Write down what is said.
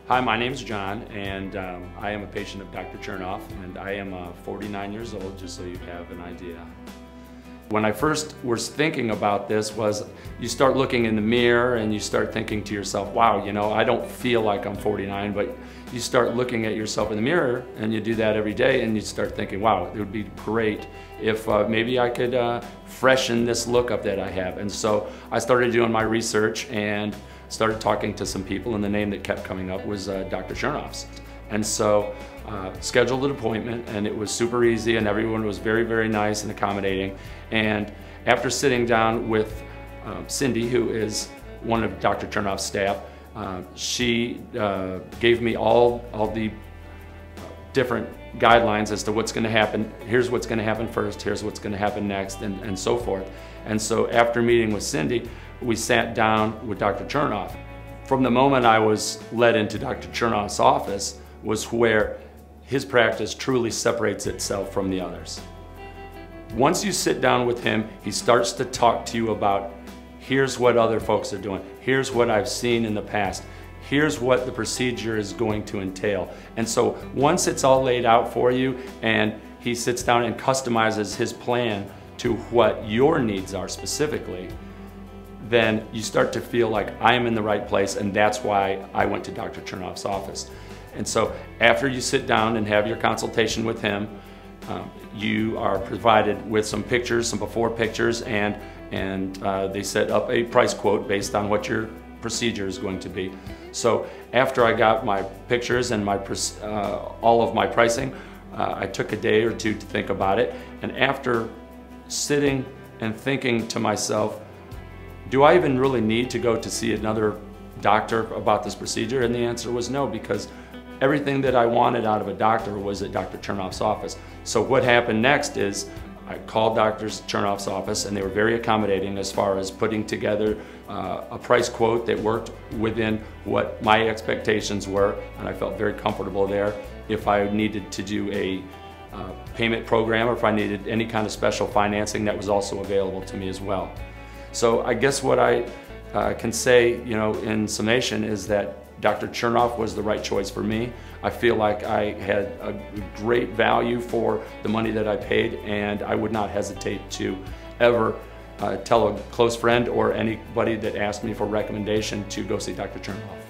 Hi, my name is John, and I am a patient of Dr. Chernoff, and I am 49 years old, just so you have an idea. When I first was thinking about this was, you start looking in the mirror and you start thinking to yourself, wow, you know, I don't feel like I'm 49, but you start looking at yourself in the mirror, and you do that every day, and you start thinking, wow, it would be great if maybe I could freshen this look up that I have. And so I started doing my research and started talking to some people, and the name that kept coming up was Dr. Chernoff's. And so scheduled an appointment, and it was super easy, and everyone was very, very nice and accommodating. And after sitting down with Cindy, who is one of Dr. Chernoff's staff, she gave me all the different guidelines as to what's going to happen. Here's what's going to happen first, here's what's going to happen next, and so forth. And so after meeting with Cindy, we sat down with Dr. Chernoff. From the moment I was led into Dr. Chernoff's office was where his practice truly separates itself from the others. Once you sit down with him, he starts to talk to you about, here's what other folks are doing, here's what I've seen in the past, here's what the procedure is going to entail. And so once it's all laid out for you and he sits down and customizes his plan to what your needs are specifically, then you start to feel like I am in the right place, and that's why I went to Dr. Chernoff's office. And so after you sit down and have your consultation with him, you are provided with some pictures, some before pictures, and they set up a price quote based on what your procedure is going to be. So after I got my pictures and my all of my pricing, I took a day or two to think about it, and after sitting and thinking to myself, do I even really need to go to see another doctor about this procedure? And the answer was no, because everything that I wanted out of a doctor was at Dr. Chernoff's office. So what happened next is I called Dr. Chernoff's office, and they were very accommodating as far as putting together a price quote that worked within what my expectations were, and I felt very comfortable there. If I needed to do a payment program, or if I needed any kind of special financing, that was also available to me as well. So I guess what I can say, you know, in summation, is that Dr. Chernoff was the right choice for me. I feel like I had a great value for the money that I paid, and I would not hesitate to ever tell a close friend or anybody that asked me for a recommendation to go see Dr. Chernoff.